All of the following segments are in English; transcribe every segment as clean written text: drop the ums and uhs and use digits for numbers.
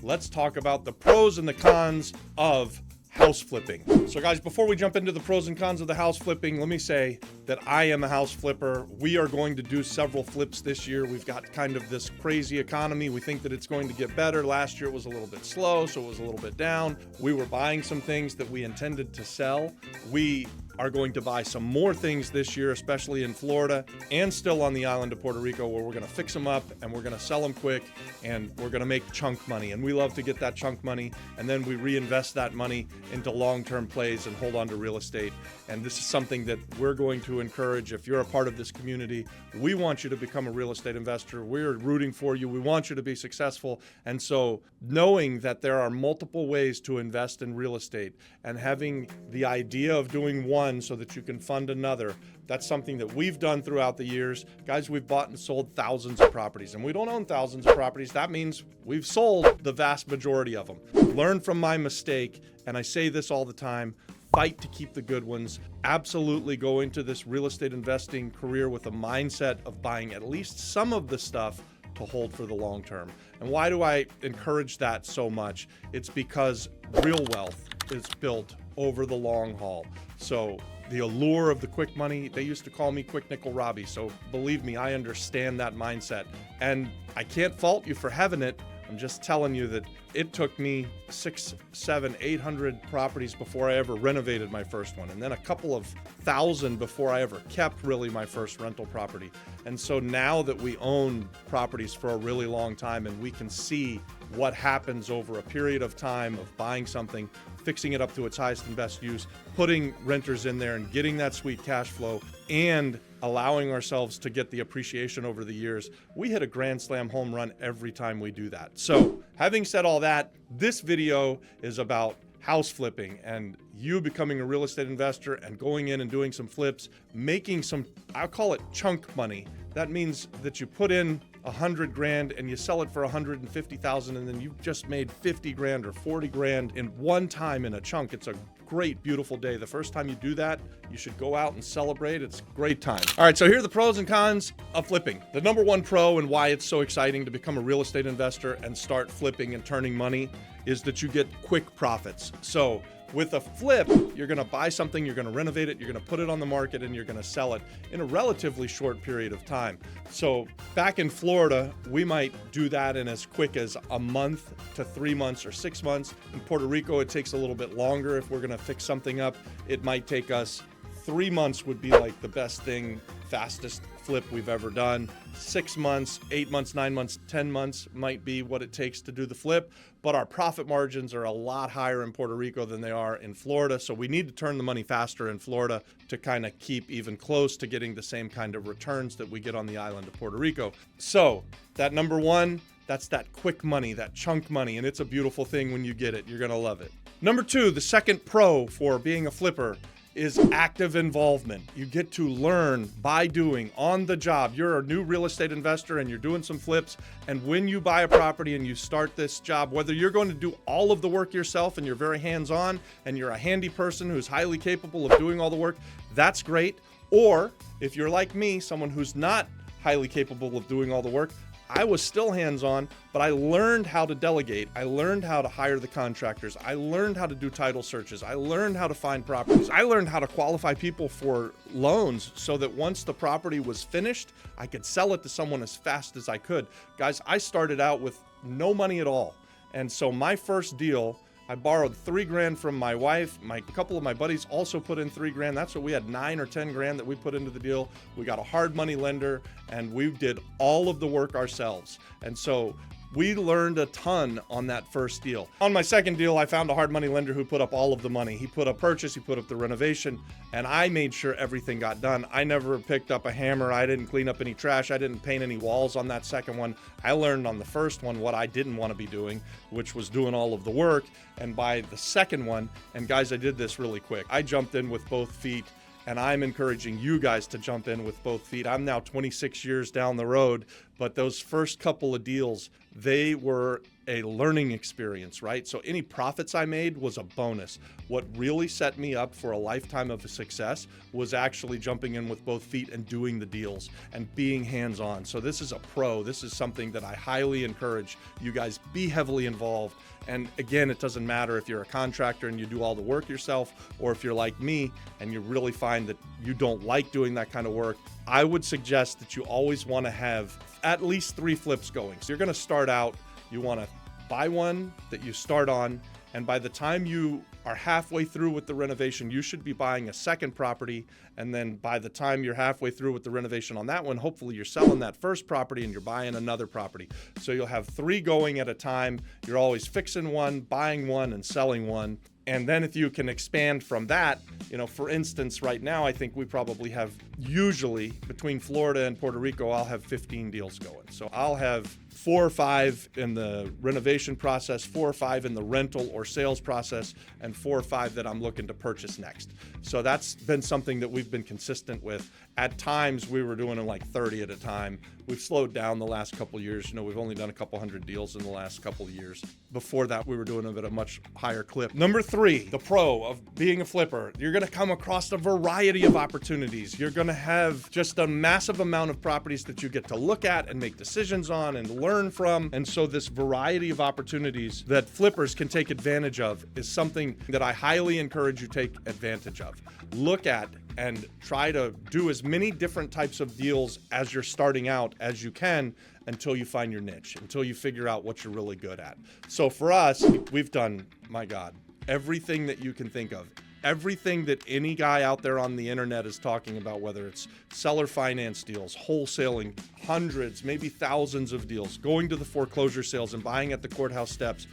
let's talk about the pros and the cons of house flipping. So guys, before we jump into the pros and cons of the house flipping, let me say that I am a house flipper. We are going to do several flips this year. We've got kind of this crazy economy. We think that it's going to get better. Last year it was a little bit slow, so it was a little bit down. We were buying some things that we intended to sell. We are going to buy some more things this year, especially in Florida and still on the island of Puerto Rico, where we're going to fix them up and we're going to sell them quick and we're going to make chunk money. And we love to get that chunk money, and then we reinvest that money into long-term plays and hold on to real estate. And this is something that we're going to encourage. If you're a part of this community, we want you to become a real estate investor. We're rooting for you. We want you to be successful. And so knowing that there are multiple ways to invest in real estate and having the idea of doing one so that you can fund another, that's something that we've done throughout the years. Guys, we've bought and sold thousands of properties, and we don't own thousands of properties. That means we've sold the vast majority of them. Learn from my mistake, and I say this all the time: fight to keep the good ones. Absolutely go into this real estate investing career with a mindset of buying at least some of the stuff to hold for the long term. And why do I encourage that so much? It's because real wealth is built over the long haul. So the allure of the quick money, they used to call me Quick Nickel Robbie. So believe me, I understand that mindset. And I can't fault you for having it. I'm just telling you that it took me 600, 700, 800 properties before I ever renovated my first one. And then a couple of thousand before I ever kept really my first rental property. And so now that we own properties for a really long time and we can see what happens over a period of time of buying something, fixing it up to its highest and best use, putting renters in there and getting that sweet cash flow, and allowing ourselves to get the appreciation over the years, we hit a grand slam home run every time we do that. So having said all that, this video is about house flipping and you becoming a real estate investor and going in and doing some flips, making some, I'll call it chunk money. That means that you put in 100 grand and you sell it for 150,000, and then you've just made 50 grand or 40 grand in one time in a chunk. It's a great, beautiful day. The first time you do that, you should go out and celebrate. It's a great time. All right, so here are the pros and cons of flipping. The number one pro and why it's so exciting to become a real estate investor and start flipping and turning money is that you get quick profits. So with a flip, you're going to buy something, you're going to renovate it, you're going to put it on the market, and you're going to sell it in a relatively short period of time. So back in Florida, we might do that in as quick as a month to 3 months or 6 months. In Puerto Rico, it takes a little bit longer. If we're going to fix something up, it might take us 3 months would be like the best thing, fastest flip we've ever done. 6 months, 8 months, 9 months, 10 months might be what it takes to do the flip. But our profit margins are a lot higher in Puerto Rico than they are in Florida. So we need to turn the money faster in Florida to kind of keep even close to getting the same kind of returns that we get on the island of Puerto Rico. So that number one, that's that quick money, that chunk money. And it's a beautiful thing when you get it. You're going to love it. Number two, the second pro for being a flipper is active involvement. You get to learn by doing, on the job. You're a new real estate investor and you're doing some flips. And when you buy a property and you start this job, whether you're going to do all of the work yourself and you're very hands-on and you're a handy person who's highly capable of doing all the work, that's great. Or if you're like me, someone who's not highly capable of doing all the work, I was still hands-on, but I learned how to delegate. I learned how to hire the contractors. I learned how to do title searches. I learned how to find properties. I learned how to qualify people for loans so that once the property was finished, I could sell it to someone as fast as I could. Guys, I started out with no money at all. And so my first deal, I borrowed 3 grand from my wife. A couple of my buddies also put in 3 grand. That's what we had, 9 or 10 grand that we put into the deal. We got a hard money lender and we did all of the work ourselves. And so we learned a ton on that first deal. On my second deal, I found a hard money lender who put up all of the money. He put up purchase, he put up the renovation, and I made sure everything got done. I never picked up a hammer. I didn't clean up any trash. I didn't paint any walls on that second one. I learned on the first one what I didn't want to be doing, which was doing all of the work. And by the second one, and guys, I did this really quick. I jumped in with both feet. And I'm encouraging you guys to jump in with both feet. I'm now 26 years down the road, but those first couple of deals, they were a learning experience, right? So any profits I made was a bonus. What really set me up for a lifetime of success was actually jumping in with both feet and doing the deals and being hands-on. So this is a pro. This is something that I highly encourage you guys be heavily involved. And again, it doesn't matter if you're a contractor and you do all the work yourself, or if you're like me and you really find that you don't like doing that kind of work. I would suggest that you always want to have at least 3 flips going. So you're going to start out, you want to buy one that you start on, and by the time you are halfway through with the renovation, you should be buying a second property. And then by the time you're halfway through with the renovation on that one, hopefully you're selling that first property and you're buying another property. So you'll have 3 going at a time. You're always fixing one, buying one, and selling one. And then if you can expand from that, for instance, right now, I think we probably have, usually between Florida and Puerto Rico, I'll have 15 deals going. So I'll have 4 or 5 in the renovation process, 4 or 5 in the rental or sales process, and 4 or 5 that I'm looking to purchase next. So that's been something that we've been consistent with. At times we were doing them like 30 at a time. We've slowed down the last couple of years. We've only done a couple hundred deals in the last couple of years. Before that, we were doing them at a much higher clip. Number 3, the pro of being a flipper. You're going to come across a variety of opportunities. You're going to have just a massive amount of properties that you get to look at and make decisions on and learn from. And so this variety of opportunities that flippers can take advantage of is something that I highly encourage you take advantage of. Look at and try to do as many different types of deals as you're starting out as you can until you find your niche, until you figure out what you're really good at. So for us, we've done, my God, everything that you can think of. Everything that any guy out there on the internet is talking about, whether it's seller finance deals, wholesaling, hundreds, maybe thousands of deals, going to the foreclosure sales and buying at the courthouse steps,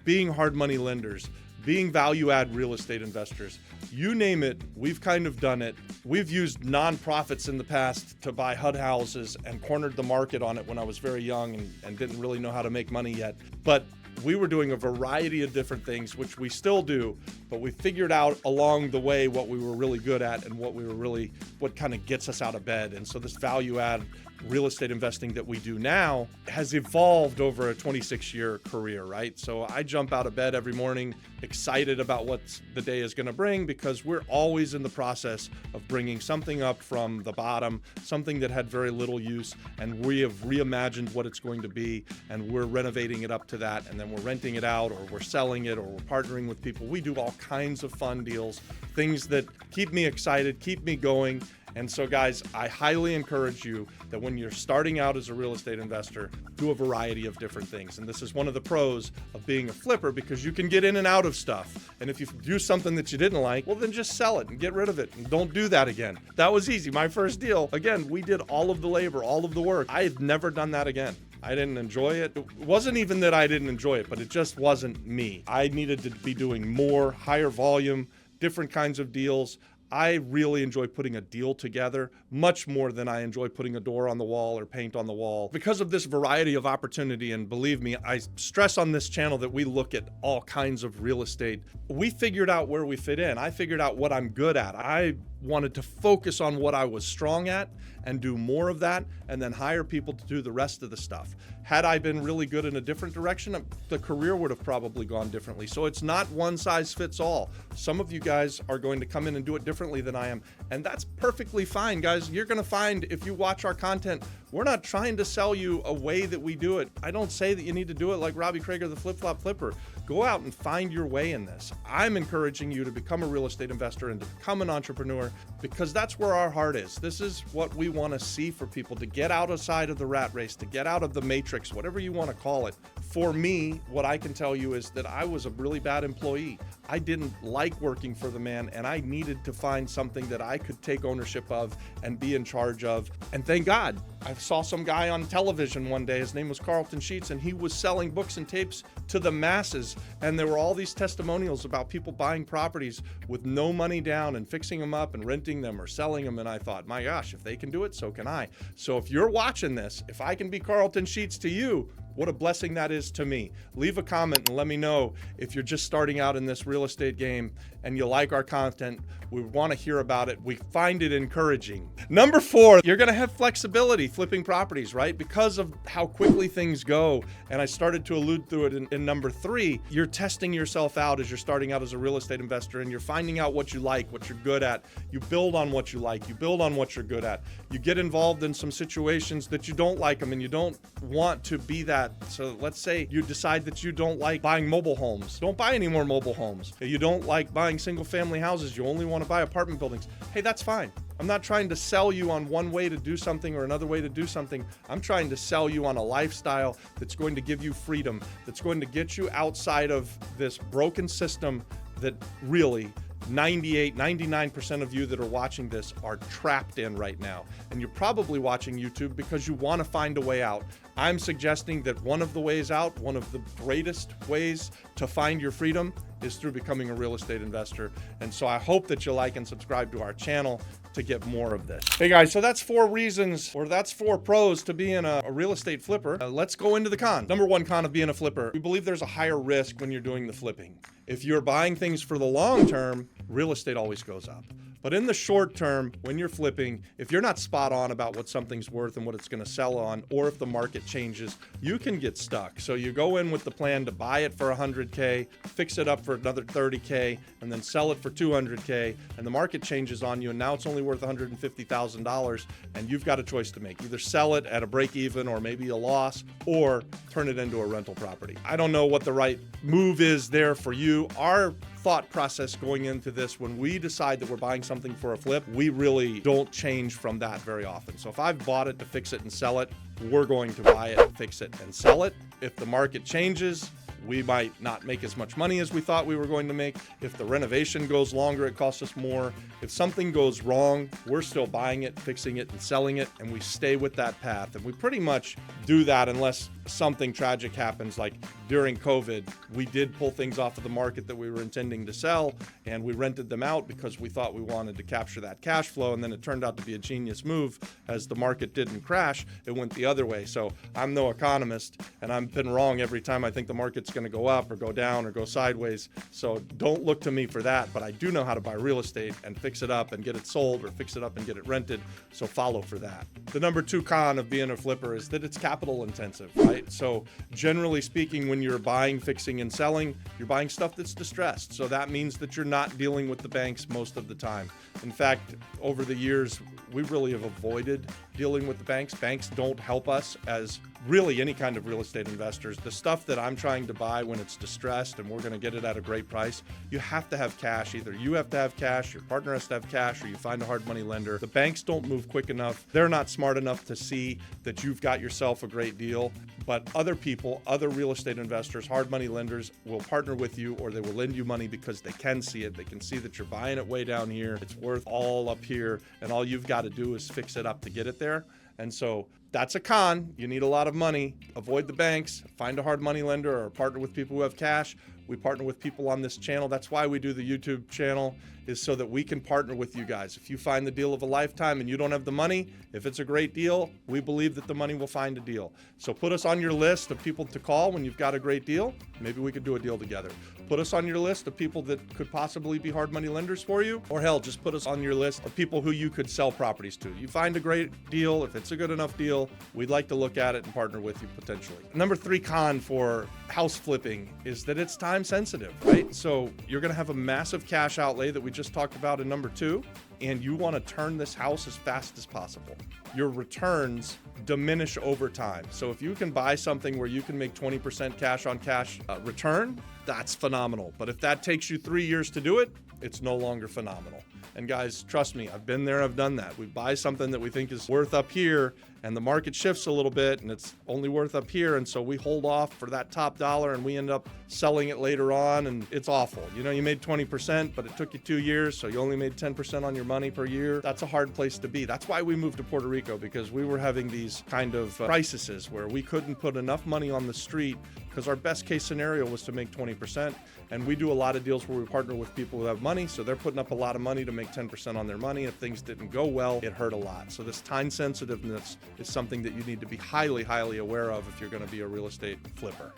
being hard money lenders, being value add real estate investors, you name it, we've kind of done it. We've used nonprofits in the past to buy HUD houses and cornered the market on it when I was very young and didn't really know how to make money yet. But we were doing a variety of different things, which we still do, but we figured out along the way what we were really good at and what kind of gets us out of bed. And so this value add real estate investing that we do now has evolved over a 26-year career, right? So I jump out of bed every morning excited about what the day is going to bring, because we're always in the process of bringing something up from the bottom, something that had very little use, and we have reimagined what it's going to be, and we're renovating it up to that, and then we're renting it out, or we're selling it, or we're partnering with people. We do all kinds of fun deals, things that keep me excited, keep me going. And so guys, I highly encourage you that when you're starting out as a real estate investor, do a variety of different things. And this is one of the pros of being a flipper, because you can get in and out of stuff. And if you do something that you didn't like, well, then just sell it and get rid of it and don't do that again. That was easy. My first deal, again, we did all of the labor, all of the work. I had never done that again. I didn't enjoy it. It wasn't even that I didn't enjoy it, but it just wasn't me. I needed to be doing more, higher volume, different kinds of deals. I really enjoy putting a deal together much more than I enjoy putting a door on the wall or paint on the wall. Because of this variety of opportunity, and believe me, I stress on this channel that we look at all kinds of real estate. We figured out where we fit in. I figured out what I'm good at. I wanted to focus on what I was strong at and do more of that, and then hire people to do the rest of the stuff. Had I been really good in a different direction, the career would have probably gone differently. So it's not one size fits all. Some of you guys are going to come in and do it differently than I am, and that's perfectly fine, guys. You're going to find, if you watch our content, we're not trying to sell you a way that we do it. I don't say that you need to do it like Robbie Craig or the Flip Flop Flipper. Go out and find your way in this. I'm encouraging you to become a real estate investor and to become an entrepreneur, because that's where our heart is. This is what we want to see for people, to get outside of the rat race, to get out of the matrix, whatever you want to call it. For me, what I can tell you is that I was a really bad employee. I didn't like working for the man, and I needed to find something that I could take ownership of and be in charge of. And thank God, I saw some guy on television one day. His name was Carlton Sheets, and he was selling books and tapes to the masses. And there were all these testimonials about people buying properties with no money down and fixing them up and renting them or selling them. And I thought, my gosh, if they can do it, so can I. So if you're watching this, if I can be Carlton Sheets to you, What a blessing that is to me. Leave a comment and let me know if you're just starting out in this real estate game and you like our content. We want to hear about it. We find it encouraging. Number 4, you're going to have flexibility flipping properties, right? Because of how quickly things go. And I started to allude to it in number 3, you're testing yourself out as you're starting out as a real estate investor, and you're finding out what you like, what you're good at. You build on what you like. You build on what you're good at. You get involved in some situations that you don't like them and you don't want to be that. So let's say you decide that you don't like buying mobile homes. Don't buy any more mobile homes. You don't like buying single family houses. You only want to buy apartment buildings. Hey, that's fine. I'm not trying to sell you on one way to do something or another way to do something. I'm trying to sell you on a lifestyle that's going to give you freedom, that's going to get you outside of this broken system that really 99% of you that are watching this are trapped in right now. And you're probably watching YouTube because you want to find a way out. I'm suggesting that one of the ways out, one of the greatest ways to find your freedom is through becoming a real estate investor. And so I hope that you like and subscribe to our channel to get more of this. Hey guys, so that's 4 reasons, or that's 4 pros to being a real estate flipper. Let's go into the cons. Number 1 con of being a flipper. We believe there's a higher risk when you're doing the flipping. If you're buying things for the long term, real estate always goes up. But in the short term, when you're flipping, if you're not spot on about what something's worth and what it's going to sell on, or if the market changes, you can get stuck. So you go in with the plan to buy it for $100K, fix it up for another $30K, and then sell it for $200K, and the market changes on you, and now it's only worth $150,000, and you've got a choice to make. Either sell it at a break even or maybe a loss, or turn it into a rental property. I don't know what the right move is there for you. Our thought process going into this, when we decide that we're buying something for a flip, we really don't change from that very often. So if I've bought it to fix it and sell it, we're going to buy it, fix it, and sell it. If the market changes, we might not make as much money as we thought we were going to make. If the renovation goes longer, it costs us more. If something goes wrong, we're still buying it, fixing it, and selling it, and we stay with that path. And we pretty much do that unless something tragic happens. Like during COVID, we did pull things off of the market that we were intending to sell, and we rented them out because we thought we wanted to capture that cash flow, and then it turned out to be a genius move. As the market didn't crash, it went the other way. So I'm no economist, and I've been wrong every time I think the market's going to go up or go down or go sideways. So don't look to me for that, but I do know how to buy real estate and fix it up and get it sold, or fix it up and get it rented. So follow for that. The number 2 con of being a flipper is that it's capital intensive, right? So generally speaking, when you're buying, fixing, and selling, you're buying stuff that's distressed. So that means that you're not dealing with the banks most of the time. In fact, over the years, we really have avoided dealing with the banks. Banks don't help us as really any kind of real estate investors. The stuff that I'm trying to buy when it's distressed and we're going to get it at a great price, you have to have cash. Either you have to have cash, your partner has to have cash, or you find a hard money lender. The banks don't move quick enough. They're not smart enough to see that you've got yourself a great deal. But other people, other real estate investors, hard money lenders will partner with you, or they will lend you money because they can see it. They can see that you're buying it way down here. It's worth all up here, and all you've got to do is fix it up to get it there. And so that's a con. You need a lot of money. Avoid the banks. Find a hard money lender or partner with people who have cash. We partner with people on this channel. That's why we do the YouTube channel, is so that we can partner with you guys. If you find the deal of a lifetime and you don't have the money, if it's a great deal, we believe that the money will find a deal. So put us on your list of people to call when you've got a great deal. Maybe we could do a deal together. Put us on your list of people that could possibly be hard money lenders for you, or hell, just put us on your list of people who you could sell properties to. You find a great deal, if it's a good enough deal, we'd like to look at it and partner with you potentially. Number 3 con for house flipping is that it's time sensitive, right? So you're going to have a massive cash outlay that we just talked about in number 2, and you want to turn this house as fast as possible. Your returns diminish over time. So if you can buy something where you can make 20% cash on cash return, that's phenomenal. But if that takes you 3 years to do it, it's no longer phenomenal. And guys, trust me, I've been there, I've done that. We buy something that we think is worth up here, and the market shifts a little bit and it's only worth up here, and so we hold off for that top dollar and we end up selling it later on, and it's awful. You know, you made 20%, but it took you 2 years, so you only made 10% on your money per year, that's a hard place to be. That's why we moved to Puerto Rico, because we were having these kind of crises where we couldn't put enough money on the street, because our best case scenario was to make 20%. And we do a lot of deals where we partner with people who have money, so they're putting up a lot of money to make 10% on their money. If things didn't go well, it hurt a lot. So this time sensitiveness is something that you need to be highly, highly aware of if you're going to be a real estate flipper.